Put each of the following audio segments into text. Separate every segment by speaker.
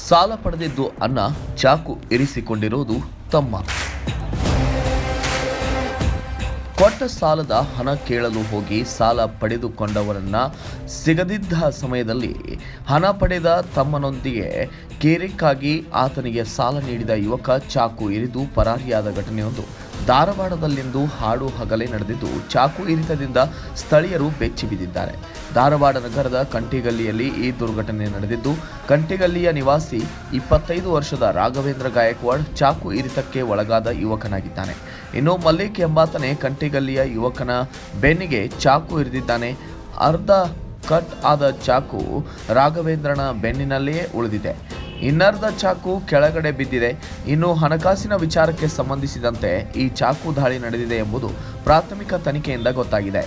Speaker 1: ಸಾಲ ಪಡೆದಿದ್ದು ಅಣ್ಣ ಚಾಕು ಇರಿಸಿಕೊಂಡಿರೋದು ತಮ್ಮ. ಕೊಟ್ಟ ಸಾಲದ ಹಣ ಕೇಳಲು ಹೋಗಿ ಸಾಲ ಪಡೆದುಕೊಂಡವರನ್ನ ಸಿಗದಿದ್ದ ಸಮಯದಲ್ಲಿ ಹಣ ಪಡೆದ ತಮ್ಮನೊಂದಿಗೆ ಕೇರಿಕ್ಕಾಗಿ ಆತನಿಗೆ ಸಾಲ ನೀಡಿದ ಯುವಕ ಚಾಕು ಇರಿದು ಪರಾರಿಯಾದ ಘಟನೆಯೊಂದು ಧಾರವಾಡದಲ್ಲಿಂದು ಹಾಡು ಹಗಲೇ ನಡೆದಿದ್ದು, ಚಾಕು ಇರಿತದಿಂದ ಸ್ಥಳೀಯರು ಬೆಚ್ಚಿ ಬಿದ್ದಿದ್ದಾರೆ. ಧಾರವಾಡ ನಗರದ ಕಂಟಿಗಲ್ಲಿಯಲ್ಲಿ ಈ ದುರ್ಘಟನೆ ನಡೆದಿದ್ದು, ಕಂಟಿಗಲ್ಲಿಯ ನಿವಾಸಿ 25 ವರ್ಷದ ರಾಘವೇಂದ್ರ ಗಾಯಕ್ವಾಡ್ ಚಾಕು ಇರಿತಕ್ಕೆ ಒಳಗಾದ ಯುವಕನಾಗಿದ್ದಾನೆ. ಇನ್ನು ಮಲ್ಲಿಕ್ ಎಂಬಾತನೇ ಕಂಟಿಗಲ್ಲಿಯ ಯುವಕನ ಬೆನ್ನಿಗೆ ಚಾಕು ಇರಿದಿದ್ದಾನೆ. ಅರ್ಧ ಕಟ್ ಆದ ಚಾಕು ರಾಘವೇಂದ್ರನ ಬೆನ್ನಿನಲ್ಲಿಯೇ ಉಳಿದಿದೆ. ಇನ್ನರ್ಧ ಚಾಕು ಕೆಳಗಡೆ ಬಿದ್ದಿದೆ. ಇನ್ನು ಹಣಕಾಸಿನ ವಿಚಾರಕ್ಕೆ ಸಂಬಂಧಿಸಿದಂತೆ ಈ ಚಾಕು ದಾಳಿ ನಡೆದಿದೆ ಎಂಬುದು ಪ್ರಾಥಮಿಕ ತನಿಖೆಯಿಂದ ಗೊತ್ತಾಗಿದೆ.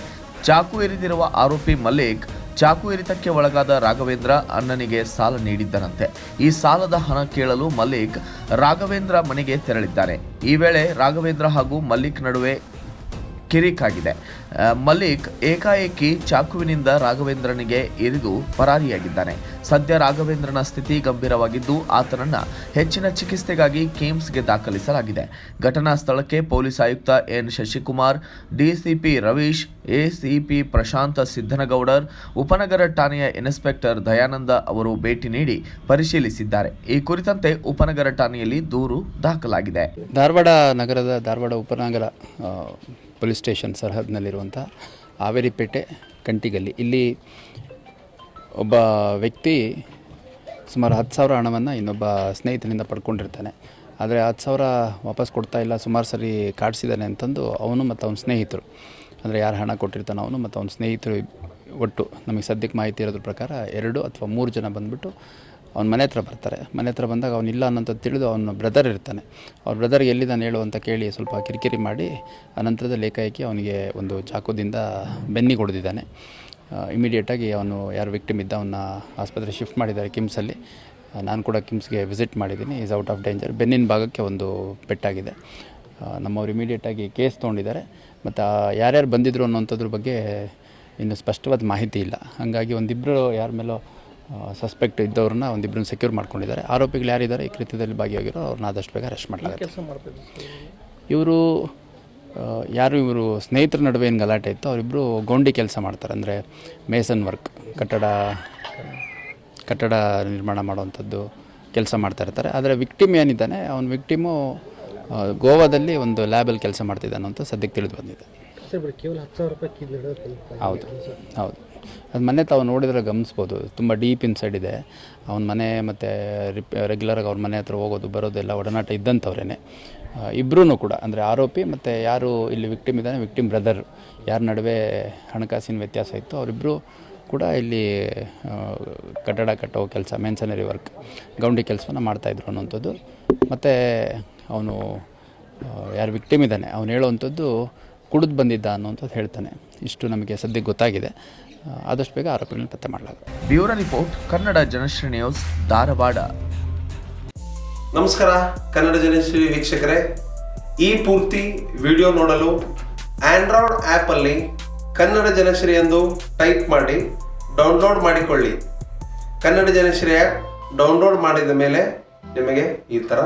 Speaker 1: ಚಾಕು ಇರಿದಿರುವ ಆರೋಪಿ ಮಲ್ಲಿಕ್ ಚಾಕು ಇರಿತಕ್ಕೆ ಒಳಗಾದ ರಾಘವೇಂದ್ರ ಅಣ್ಣನಿಗೆ ಸಾಲ ನೀಡಿದ್ದನಂತೆ. ಈ ಸಾಲದ ಹಣ ಕೇಳಲು ಮಲ್ಲಿಕ್ ರಾಘವೇಂದ್ರ ಮನೆಗೆ ತೆರಳಿದ್ದಾನೆ. ಈ ವೇಳೆ ರಾಘವೇಂದ್ರ ಹಾಗೂ ಮಲ್ಲಿಕ್ ನಡುವೆ ಕಿರಿಕಾಗಿದೆ. ಮಲ್ಲಿಕ್ ಏಕಾಏಕಿ ಚಾಕುವಿನಿಂದ ರಾಘವೇಂದ್ರನಿಗೆ ಇರಿದು ಪರಾರಿಯಾಗಿದ್ದಾನೆ. ಸದ್ಯ ರಾಘವೇಂದ್ರನ ಸ್ಥಿತಿ ಗಂಭೀರವಾಗಿದ್ದು ಆತನನ್ನು ಹೆಚ್ಚಿನ ಚಿಕಿತ್ಸೆಗಾಗಿ ಕಿಮ್ಸ್ಗೆ ದಾಖಲಿಸಲಾಗಿದೆ. ಘಟನಾ ಸ್ಥಳಕ್ಕೆ ಪೊಲೀಸ್ ಆಯುಕ್ತ N Shashikumar, DCP Ravish, ACP Prashanth Siddanagoudar, ಉಪನಗರ ಠಾಣೆಯ ಇನ್ಸ್ಪೆಕ್ಟರ್ ದಯಾನಂದ ಅವರು ಭೇಟಿ ನೀಡಿ ಪರಿಶೀಲಿಸಿದ್ದಾರೆ. ಈ ಕುರಿತಂತೆ ಉಪನಗರ ಠಾಣೆಯಲ್ಲಿ ದೂರು ದಾಖಲಾಗಿದೆ.
Speaker 2: ಧಾರವಾಡ ನಗರದ ಧಾರವಾಡ ಉಪನಗರ ಪೊಲೀಸ್ ಸ್ಟೇಷನ್ ಸರಹದ್ನಲ್ಲಿರುವಂಥ ಹಾವೇರಿಪೇಟೆ ಕಂಟಿಗಲ್ಲಿ ಇಲ್ಲಿ ಒಬ್ಬ ವ್ಯಕ್ತಿ ಸುಮಾರು 10,000 ಹಣವನ್ನು ಇನ್ನೊಬ್ಬ ಸ್ನೇಹಿತನಿಂದ ಪಡ್ಕೊಂಡಿರ್ತಾನೆ. ಆದರೆ 10,000 ವಾಪಸ್ ಕೊಡ್ತಾ ಇಲ್ಲ, ಸುಮಾರು ಸರಿ ಕಾಡಿಸಿದ್ದಾನೆ ಅಂತಂದು ಅವನು ಮತ್ತು ಅವನ ಸ್ನೇಹಿತರು, ಅಂದರೆ ಯಾರು ಹಣ ಕೊಟ್ಟಿರ್ತಾನೆ ಅವನು ಮತ್ತು ಅವನ ಸ್ನೇಹಿತರು ಒಟ್ಟು ನಮಗೆ ಸದ್ಯಕ್ಕೆ ಮಾಹಿತಿ ಇರೋದ್ರ ಪ್ರಕಾರ 2 ಅಥವಾ 3 ಜನ ಬಂದುಬಿಟ್ಟು ಅವ್ನ ಮನೆ ಹತ್ರ ಬರ್ತಾರೆ. ಮನೆ ಹತ್ರ ಬಂದಾಗ ಅವನಿಲ್ಲ ಅನ್ನೋಂಥದ್ದು ತಿಳಿದು ಅವನ ಬ್ರದರ್ ಇರ್ತಾನೆ. ಅವ್ರ ಬ್ರದರ್ಗೆ ಎಲ್ಲಿದ್ದಾನೆ ಹೇಳು ಅಂತ ಕೇಳಿ ಸ್ವಲ್ಪ ಕಿರಿಕಿರಿ ಮಾಡಿ ಅನಂತರದಲ್ಲಿ ಏಕಾಏಕಿ ಅವನಿಗೆ ಒಂದು ಚಾಕುದಿಂದ ಬೆನ್ನಿಗೆ ಹೊಡೆದಿದ್ದಾನೆ. ಇಮಿಡಿಯೇಟಾಗಿ ಅವನು ಯಾರು ವಿಕ್ಟಿಮ್ ಇದ್ದ ಅವನ್ನ ಆಸ್ಪತ್ರೆಗೆ ಶಿಫ್ಟ್ ಮಾಡಿದ್ದಾರೆ ಕಿಮ್ಸಲ್ಲಿ. ನಾನು ಕೂಡ ಕಿಮ್ಸ್ಗೆ ವಿಸಿಟ್ ಮಾಡಿದ್ದೀನಿ. Is out of danger. ಬೆನ್ನಿನ ಭಾಗಕ್ಕೆ ಒಂದು ಪೆಟ್ಟಾಗಿದೆ. ನಮ್ಮವ್ರು ಇಮಿಡಿಯೇಟಾಗಿ ಕೇಸ್ ತೊಗೊಂಡಿದ್ದಾರೆ. ಮತ್ತು ಯಾರ್ಯಾರು ಬಂದಿದ್ರು ಅನ್ನೋಂಥದ್ರ ಬಗ್ಗೆ ಇನ್ನು ಸ್ಪಷ್ಟವಾದ ಮಾಹಿತಿ ಇಲ್ಲ. ಹಾಗಾಗಿ ಒಂದಿಬ್ಬರು ಯಾರ ಮೇಲೋ ಸಸ್ಪೆಕ್ಟ್ ಇದ್ದವ್ರನ್ನ ಒಂದಿಬ್ಬರನ್ನ ಸೆಕ್ಯೂರ್ ಮಾಡ್ಕೊಂಡಿದ್ದಾರೆ. ಆರೋಪಿಗಳು ಯಾರಿದ್ದಾರೆ ಈ ಕೃತ್ಯದಲ್ಲಿ ಭಾಗಿಯಾಗಿರೋ ಅವ್ರನ್ನ ಆದಷ್ಟು ಬೇಗ ಅರೆಸ್ಟ್ ಮಾಡಲಾಗುತ್ತೆ. ಇವರು ಸ್ನೇಹಿತರ ನಡುವೆ ಏನು ಗಲಾಟೆ ಇತ್ತು, ಅವರಿಬ್ಬರು ಗೋಂಡಿ ಕೆಲಸ ಮಾಡ್ತಾರೆ. ಅಂದರೆ ಮೇಸನ್ ವರ್ಕ್, ಕಟ್ಟಡ ನಿರ್ಮಾಣ ಮಾಡುವಂಥದ್ದು ಕೆಲಸ ಮಾಡ್ತಾ ಇರ್ತಾರೆ. ಆದರೆ ವಿಕ್ಟಿಮ್ ಏನಿದ್ದಾನೆ ಅವನ ವಿಕ್ಟಿಮು ಗೋವಾದಲ್ಲಿ ಒಂದು ಲ್ಯಾಬಲ್ಲಿ ಕೆಲಸ ಮಾಡ್ತಿದ್ದಾನೆ ಅಂತ ಸದ್ಯಕ್ಕೆ ತಿಳಿದು ಬಂದಿದೆ. ಹೌದು, ಅದು ಮನೆ ತಾವು ನೋಡಿದರೆ ಗಮನಿಸ್ಬೋದು. ತುಂಬ ಡೀಪ್ ಇನ್ಸೈಡ್ ಇದೆ ಅವನ ಮನೆ. ಮತ್ತು ರೆಗ್ಯುಲರಾಗಿ ಅವ್ರ ಮನೆ ಹತ್ರ ಹೋಗೋದು ಬರೋದೆಲ್ಲ ಒಡನಾಟ ಇದ್ದಂಥವ್ರೇ ಇಬ್ಬರೂ ಕೂಡ. ಅಂದರೆ ಆರೋಪಿ ಮತ್ತು ಯಾರು ಇಲ್ಲಿ ವಿಕ್ಟಿಮ್ ಇದ್ದಾನೆ, ವಿಕ್ಟಿಮ್ ಬ್ರದರ್, ಯಾರ ನಡುವೆ ಹಣಕಾಸಿನ ವ್ಯತ್ಯಾಸ ಇತ್ತು, ಅವರಿಬ್ಬರು ಕೂಡ ಇಲ್ಲಿ ಕಟ್ಟಡ ಕಟ್ಟೋ ಕೆಲಸ, ಮೆನ್ಸನರಿ ವರ್ಕ್, ಗೌಂಡಿ ಕೆಲಸವನ್ನು ಮಾಡ್ತಾಯಿದ್ರು ಅನ್ನೋಂಥದ್ದು. ಮತ್ತು ಅವನು ಯಾರು ವಿಕ್ಟಿಮ್ ಇದ್ದಾನೆ ಅವನು ಹೇಳೋವಂಥದ್ದು ಕುಡಿದು ಬಂದಿದ್ದ ಅನ್ನೋಂಥದ್ದು ಹೇಳ್ತಾನೆ. ಇಷ್ಟು ನಮಗೆ ಸದ್ಯಕ್ಕೆ ಗೊತ್ತಾಗಿದೆ. ಆದಷ್ಟು ಬೇಗ ಆರೋಪಿಗಳನ್ನ ಪತ್ತೆ ಮಾಡಲಾಗುತ್ತೆ.
Speaker 1: Bureau report, Kannada Janashri news, Dharwad.
Speaker 3: ನಮಸ್ಕಾರ ಕನ್ನಡ ಜನಶ್ರೀ ವೀಕ್ಷಕರೇ, ಈ ಪೂರ್ತಿ ವಿಡಿಯೋ ನೋಡಲು ಆಂಡ್ರಾಯ್ಡ್ ಆ್ಯಪಲ್ಲಿ ಕನ್ನಡ ಜನಶ್ರೀ ಎಂದು ಟೈಪ್ ಮಾಡಿ ಡೌನ್ಲೋಡ್ ಮಾಡಿಕೊಳ್ಳಿ. ಕನ್ನಡ ಜನಶ್ರೀ ಆ್ಯಪ್ ಡೌನ್ಲೋಡ್ ಮಾಡಿದ ಮೇಲೆ ನಿಮಗೆ ಈ ಥರ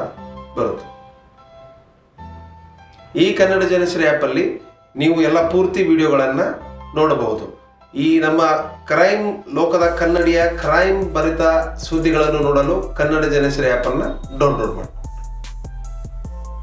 Speaker 3: ಬರುತ್ತೆ. ಈ ಕನ್ನಡ ಜನಶ್ರೀ ಆ್ಯಪಲ್ಲಿ ನೀವು ಎಲ್ಲ ಪೂರ್ತಿ ವಿಡಿಯೋಗಳನ್ನು ನೋಡಬಹುದು. ಈ ನಮ್ಮ ಕ್ರೈಮ್ ಲೋಕದ ಕನ್ನಡಿಯ ಕ್ರೈಮ್ ಭರಿತ ಸುದ್ದಿಗಳನ್ನು ನೋಡಲು ಕನ್ನಡ ಜನಶ್ರೀ ಆ್ಯಪನ್ನು ಡೌನ್ಲೋಡ್ ಮಾಡಿ.